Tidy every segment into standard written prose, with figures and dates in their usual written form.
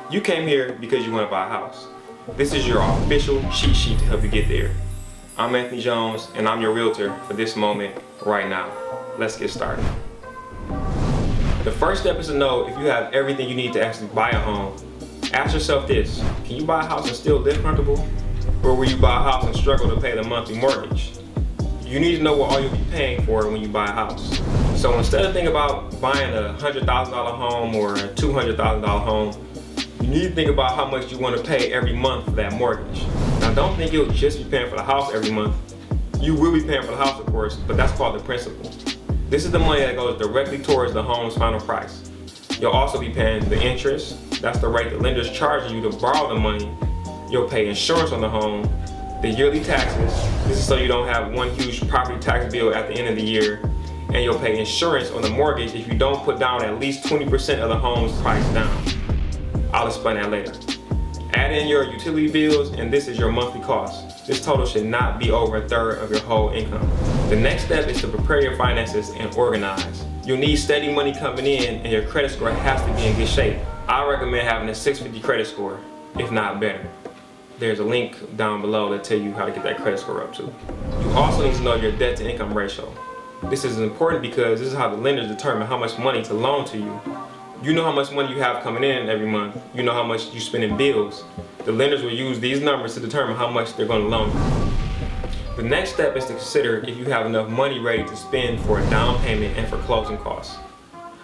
You came here because you want to buy a house. This is your official cheat sheet to help you get there. I'm Anthony Jones, and I'm your realtor for this moment right now. Let's get started. The first step is to know if you have everything you need to actually buy a home. Ask yourself this: can you buy a house and still live comfortable? Or will you buy a house and struggle to pay the monthly mortgage? You need to know what all you'll be paying for when you buy a house. So instead of thinking about buying a $100,000 home or a $200,000 home, you need to think about how much you want to pay every month for that mortgage. Now, don't think you'll just be paying for the house every month. You will be paying for the house, of course, but that's called the principal. This is the money that goes directly towards the home's final price. You'll also be paying the interest. That's the rate the lender's charging you to borrow the money. You'll pay insurance on the home, the yearly taxes. This is so you don't have one huge property tax bill at the end of the year. And you'll pay insurance on the mortgage if you don't put down at least 20% of the home's price down. I'll explain that later. Add in your utility bills, and this is your monthly cost. This total should not be over a third of your whole income. The next step is to prepare your finances and organize. You'll need steady money coming in, and your credit score has to be in good shape. I recommend having a 650 credit score, if not better. There's a link down below that tells you how to get that credit score up to. You also need to know your debt to income ratio. This is important because this is how the lenders determine how much money to loan to you. You know how much money you have coming in every month. You know how much you spend in bills. The lenders will use these numbers to determine how much they're going to loan you. The next step is to consider if you have enough money ready to spend for a down payment and for closing costs.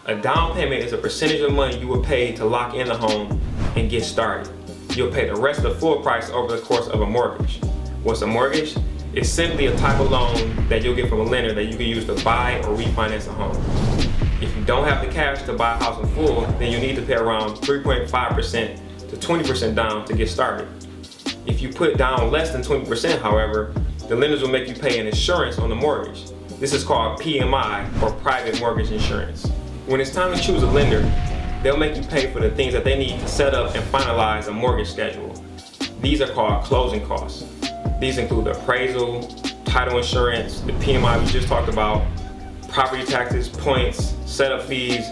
A down payment is a percentage of money you will pay to lock in the home and get started. You'll pay the rest of the full price over the course of a mortgage. What's a mortgage? It's simply a type of loan that you'll get from a lender that you can use to buy or refinance a home. If you don't have the cash to buy a house in full, then you need to pay around 3.5% to 20% down to get started. If you put down less than 20%, however, the lenders will make you pay an insurance on the mortgage. This is called PMI, or private mortgage insurance. When it's time to choose a lender, they'll make you pay for the things that they need to set up and finalize a mortgage schedule. These are called closing costs. These include appraisal, title insurance, the PMI we just talked about, property taxes, points, setup fees,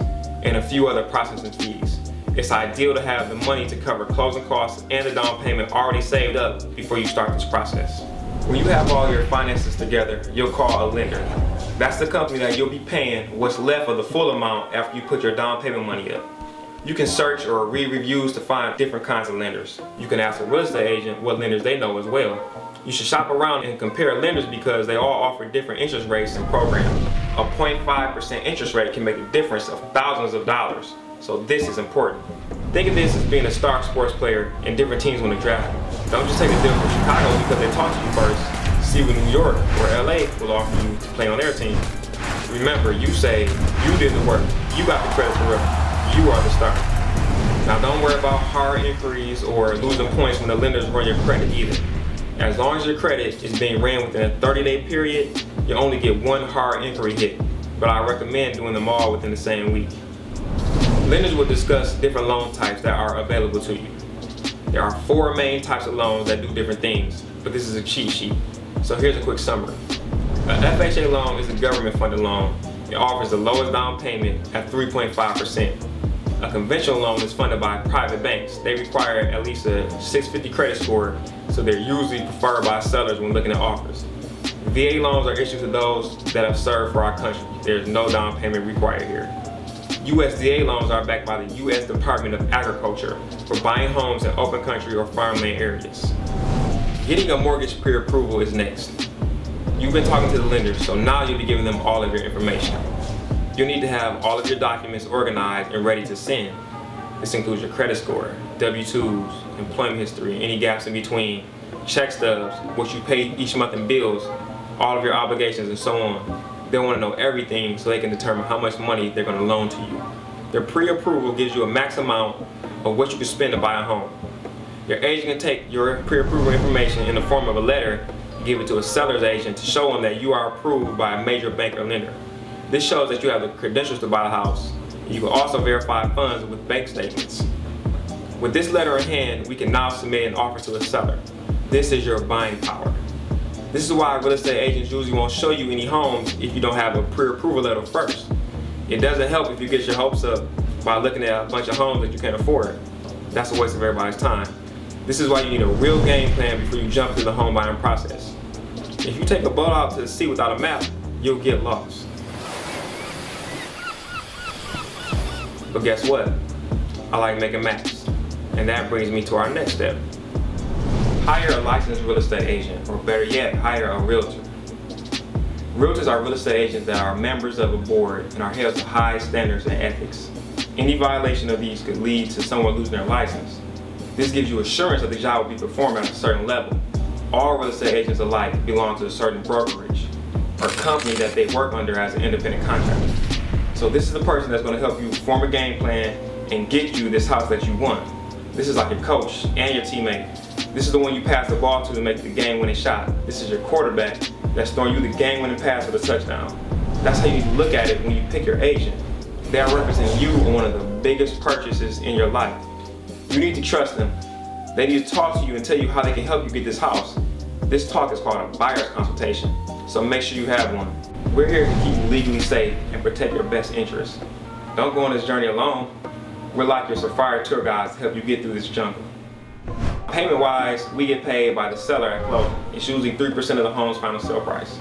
and a few other processing fees. It's ideal to have the money to cover closing costs and the down payment already saved up before you start this process. When you have all your finances together, you'll call a lender. That's the company that you'll be paying what's left of the full amount after you put your down payment money up. You can search or read reviews to find different kinds of lenders. You can ask a real estate agent what lenders they know as well. You should shop around and compare lenders because they all offer different interest rates and programs. A 0.5% interest rate can make a difference of thousands of dollars, so this is important. Think of this as being a star sports player and different teams want to draft you. Don't just take a deal from Chicago because they talked to you first. See what New York or LA will offer you to play on their team. Remember, you say you did the work, you got the credit for it, you are the star. Now don't worry about hard inquiries or losing points when the lenders run your credit either. As long as your credit is being ran within a 30-day period, you only get one hard inquiry hit, but I recommend doing them all within the same week. Lenders will discuss different loan types that are available to you. There are 4 main types of loans that do different things, but this is a cheat sheet. So here's a quick summary. A FHA loan is a government-funded loan. It offers the lowest down payment at 3.5%. A conventional loan is funded by private banks. They require at least a 650 credit score, so they're usually preferred by sellers when looking at offers. VA loans are issued to those that have served for our country. There's no down payment required here. USDA loans are backed by the U.S. Department of Agriculture for buying homes in open country or farmland areas. Getting a mortgage pre-approval is next. You've been talking to the lenders, so now you'll be giving them all of your information. You'll need to have all of your documents organized and ready to send. This includes your credit score, W-2s, employment history, any gaps in between, check stubs, what you pay each month in bills, all of your obligations, and so on. They want to know everything so they can determine how much money they're going to loan to you. Their pre-approval gives you a max amount of what you can spend to buy a home. Your agent can take your pre-approval information in the form of a letter and give it to a seller's agent to show them that you are approved by a major bank or lender. This shows that you have the credentials to buy a house. You can also verify funds with bank statements. With this letter in hand, we can now submit an offer to a seller. This is your buying power. This is why real estate agents usually won't show you any homes if you don't have a pre-approval letter first. It doesn't help if you get your hopes up by looking at a bunch of homes that you can't afford. That's a waste of everybody's time. This is why you need a real game plan before you jump into the home buying process. If you take a boat out to the sea without a map, you'll get lost. But guess what? I like making maps. And that brings me to our next step. Hire a licensed real estate agent, or better yet, hire a realtor. Realtors are real estate agents that are members of a board and are held to high standards and ethics. Any violation of these could lead to someone losing their license. This gives you assurance that the job will be performed at a certain level. All real estate agents alike belong to a certain brokerage or company that they work under as an independent contractor. So this is the person that's going to help you form a game plan and get you this house that you want. This is like your coach and your teammate. This is the one you pass the ball to make the game-winning shot. This is your quarterback that's throwing you the game-winning pass for the touchdown. That's how you need to look at it when you pick your agent. They are representing you on one of the biggest purchases in your life. You need to trust them. They need to talk to you and tell you how they can help you get this house. This talk is called a buyer's consultation, so make sure you have one. We're here to keep you legally safe and protect your best interests. Don't go on this journey alone. We're like your safari tour guides to help you get through this jungle. Payment-wise, we get paid by the seller at closing. It's usually 3% of the home's final sale price.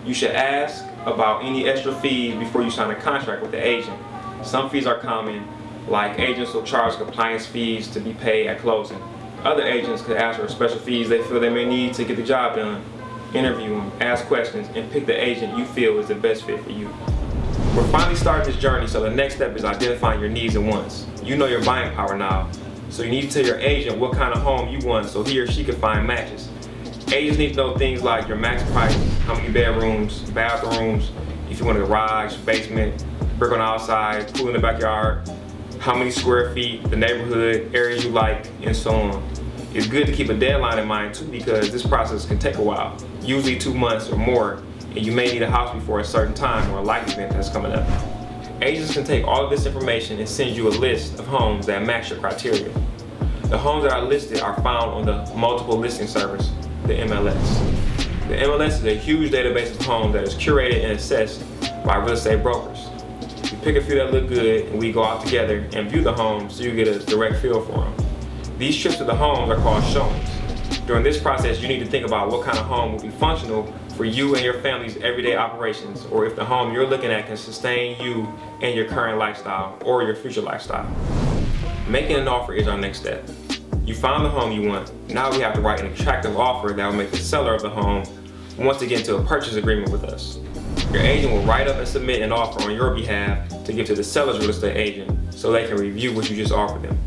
You should ask about any extra fees before you sign a contract with the agent. Some fees are common, like agents will charge compliance fees to be paid at closing. Other agents could ask for special fees they feel they may need to get the job done. Interview them, ask questions, and pick the agent you feel is the best fit for you. We're finally starting this journey, so the next step is identifying your needs and wants. You know your buying power now, so you need to tell your agent what kind of home you want so he or she can find matches. Agents need to know things like your max price, how many bedrooms, bathrooms, if you want a garage, basement, brick on the outside, pool in the backyard, how many square feet, the neighborhood, areas you like, and so on. It's good to keep a deadline in mind too, because this process can take a while, usually 2 months or more, and you may need a house before a certain time or a life event that's coming up. Agents can take all of this information and send you a list of homes that match your criteria. The homes that are listed are found on the multiple listing service, the MLS. The MLS is a huge database of homes that is curated and assessed by real estate brokers. We pick a few that look good and we go out together and view the homes so you get a direct feel for them. These trips to the homes are called showings. During this process, you need to think about what kind of home will be functional for you and your family's everyday operations, or if the home you're looking at can sustain you and your current lifestyle or your future lifestyle. Making an offer is our next step. You found the home you want. Now we have to write an attractive offer that will make the seller of the home want to get into a purchase agreement with us. Your agent will write up and submit an offer on your behalf to give to the seller's real estate agent so they can review what you just offered them.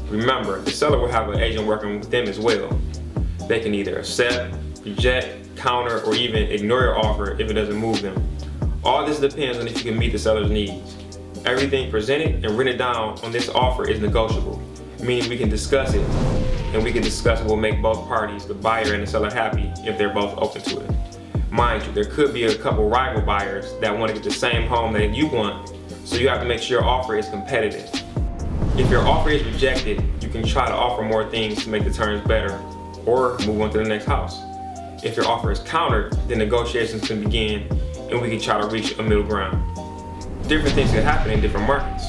Remember, the seller will have an agent working with them as well. They can either accept, reject, counter, or even ignore your offer if it doesn't move them. All this depends on if you can meet the seller's needs. Everything presented and written down on this offer is negotiable, meaning we can discuss it, and we can discuss what will make both parties, the buyer and the seller, happy if they're both open to it. Mind you, there could be a couple rival buyers that want to get the same home that you want, so you have to make sure your offer is competitive. If your offer is rejected, you can try to offer more things to make the terms better, or move on to the next house. If your offer is countered, then negotiations can begin and we can try to reach a middle ground. Different things can happen in different markets.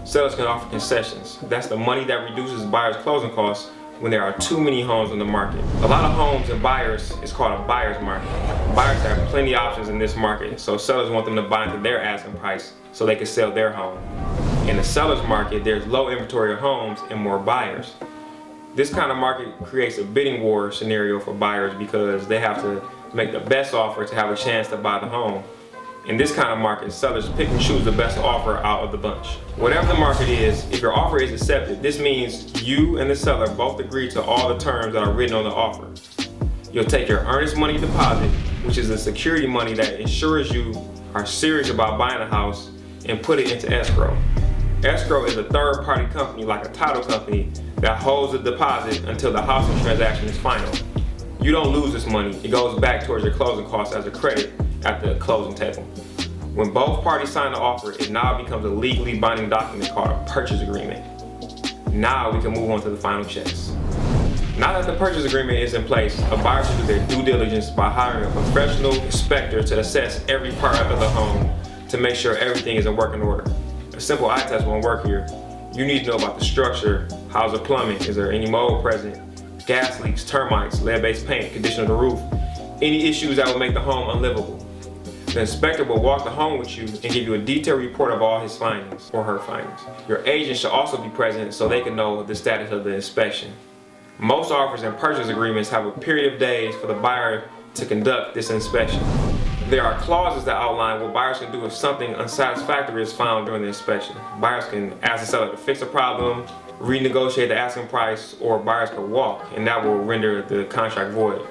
Sellers can offer concessions. That's the money that reduces buyers' closing costs when there are too many homes on the market. A lot of homes and buyers is called a buyer's market. Buyers have plenty of options in this market, so sellers want them to buy into their asking price so they can sell their home. In the seller's market, there's low inventory of homes and more buyers. This kind of market creates a bidding war scenario for buyers because they have to make the best offer to have a chance to buy the home. In this kind of market, sellers pick and choose the best offer out of the bunch. Whatever the market is, if your offer is accepted, this means you and the seller both agree to all the terms that are written on the offer. You'll take your earnest money deposit, which is the security money that ensures you are serious about buying a house, and put it into escrow. Escrow is a third-party company like a title company that holds the deposit until the housing transaction is final. You don't lose this money. It goes back towards your closing costs as a credit at the closing table. When both parties sign the offer, it now becomes a legally binding document called a purchase agreement. Now we can move on to the final checks. Now that the purchase agreement is in place, a buyer should do their due diligence by hiring a professional inspector to assess every part of the home to make sure everything is in working order. A simple eye test won't work here. You need to know about the structure. How's the plumbing? Is there any mold present? Gas leaks, termites, lead-based paint, condition of the roof. Any issues that will make the home unlivable. The inspector will walk the home with you and give you a detailed report of all his findings or her findings. Your agent should also be present so they can know the status of the inspection. Most offers and purchase agreements have a period of days for the buyer to conduct this inspection. There are clauses that outline what buyers can do if something unsatisfactory is found during the inspection. Buyers can ask the seller to fix a problem, renegotiate the asking price, or buyers can walk, and that will render the contract void.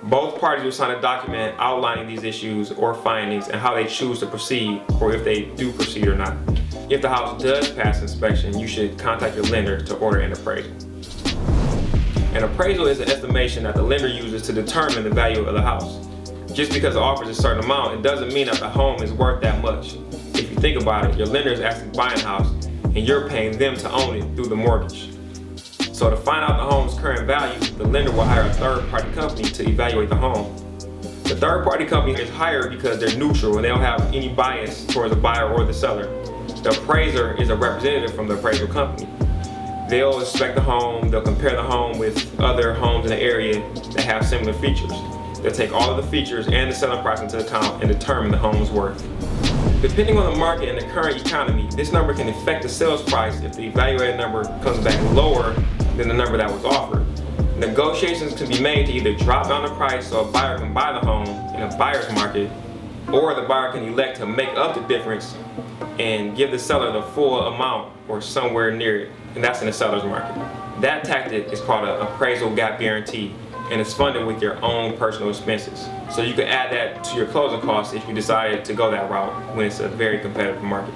Both parties will sign a document outlining these issues or findings and how they choose to proceed, or if they do proceed or not. If the house does pass inspection, you should contact your lender to order an appraisal. An appraisal is an estimation that the lender uses to determine the value of the house. Just because it offers a certain amount, it doesn't mean that the home is worth that much. If you think about it, your lender is actually buying a house and you're paying them to own it through the mortgage. So to find out the home's current value, the lender will hire a third-party company to evaluate the home. The third-party company is hired because they're neutral and they don't have any bias towards the buyer or the seller. The appraiser is a representative from the appraisal company. They'll inspect the home, they'll compare the home with other homes in the area that have similar features. They'll take all of the features and the selling price into account and determine the home's worth. Depending on the market and the current economy, this number can affect the sales price if the evaluated number comes back lower than the number that was offered. Negotiations can be made to either drop down the price so a buyer can buy the home in a buyer's market, or the buyer can elect to make up the difference and give the seller the full amount or somewhere near it, and that's in the seller's market. That tactic is called an appraisal gap guarantee, and it's funded with your own personal expenses. So you can add that to your closing costs if you decided to go that route when it's a very competitive market.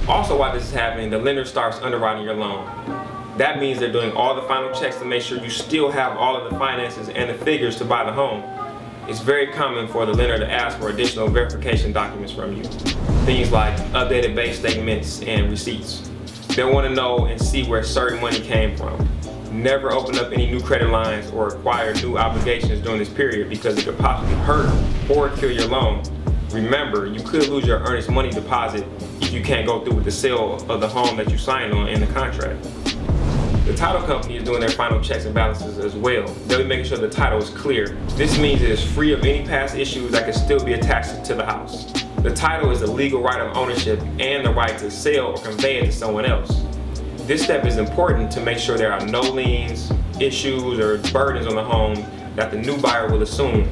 Also, while this is happening, the lender starts underwriting your loan. That means they're doing all the final checks to make sure you still have all of the finances and the figures to buy the home. It's very common for the lender to ask for additional verification documents from you. Things like updated bank statements and receipts. They'll want to know and see where certain money came from. Never open up any new credit lines or acquire new obligations during this period because it could possibly hurt or kill your loan. Remember, you could lose your earnest money deposit if you can't go through with the sale of the home that you signed on in the contract. The title company is doing their final checks and balances as well. They'll be making sure the title is clear. This means it is free of any past issues that could still be attached to the house. The title is the legal right of ownership and the right to sell or convey it to someone else. This step is important to make sure there are no liens, issues, or burdens on the home that the new buyer will assume.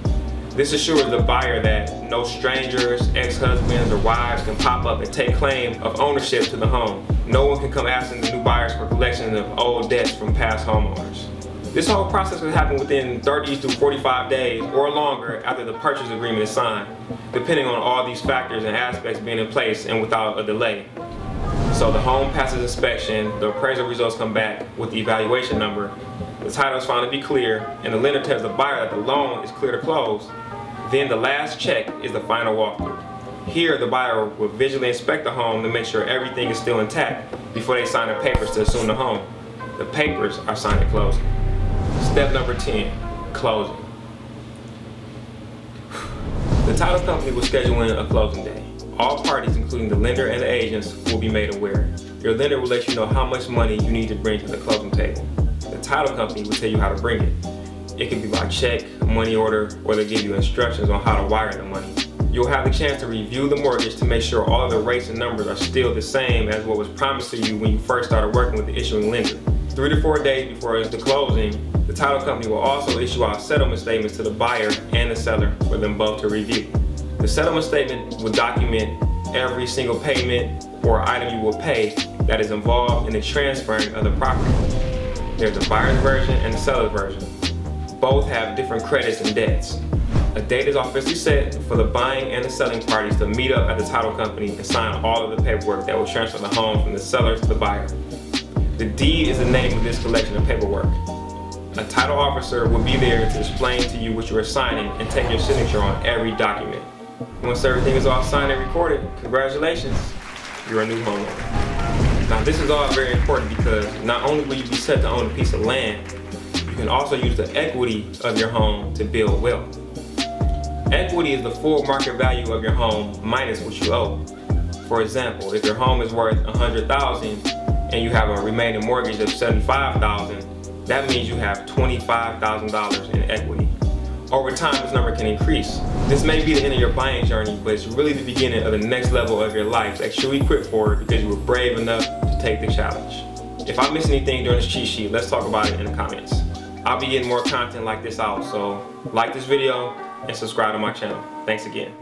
This assures the buyer that no strangers, ex-husbands, or wives can pop up and take claim of ownership to the home. No one can come asking the new buyers for collection of old debts from past homeowners. This whole process will happen within 30 to 45 days or longer after the purchase agreement is signed, depending on all these factors and aspects being in place and without a delay. So the home passes inspection, the appraisal results come back with the evaluation number, the title is found to be clear, and the lender tells the buyer that the loan is clear to close. Then the last check is the final walkthrough. Here, the buyer will visually inspect the home to make sure everything is still intact before they sign the papers to assume the home. The papers are signed at closing. Step number 10, closing. The title company will schedule in a closing day. All parties, including the lender and the agents, will be made aware. Your lender will let you know how much money you need to bring to the closing table. The title company will tell you how to bring it. It can be by check, money order, or they'll give you instructions on how to wire the money. You'll have the chance to review the mortgage to make sure all of the rates and numbers are still the same as what was promised to you when you first started working with the issuing lender. 3 to 4 days before the closing, the title company will also issue out settlement statements to the buyer and the seller for them both to review. The settlement statement will document every single payment or item you will pay that is involved in the transferring of the property. There's the buyer's version and the seller's version. Both have different credits and debts. A date is officially set for the buying and the selling parties to meet up at the title company and sign all of the paperwork that will transfer the home from the seller to the buyer. The deed is the name of this collection of paperwork. A title officer will be there to explain to you what you are signing and take your signature on every document. Once everything is all signed and recorded, congratulations, you're a new homeowner. Now this is all very important because not only will you be set to own a piece of land, you can also use the equity of your home to build wealth. Equity is the full market value of your home minus what you owe. For example, if your home is worth $100,000, and you have a remaining mortgage of $75,000, that means you have $25,000 in equity. Over time, this number can increase. This may be the end of your buying journey, but it's really the beginning of the next level of your life that you're equipped for because you were brave enough to take the challenge. If I missed anything during this cheat sheet, let's talk about it in the comments. I'll be getting more content like this out, so like this video and subscribe to my channel. Thanks again.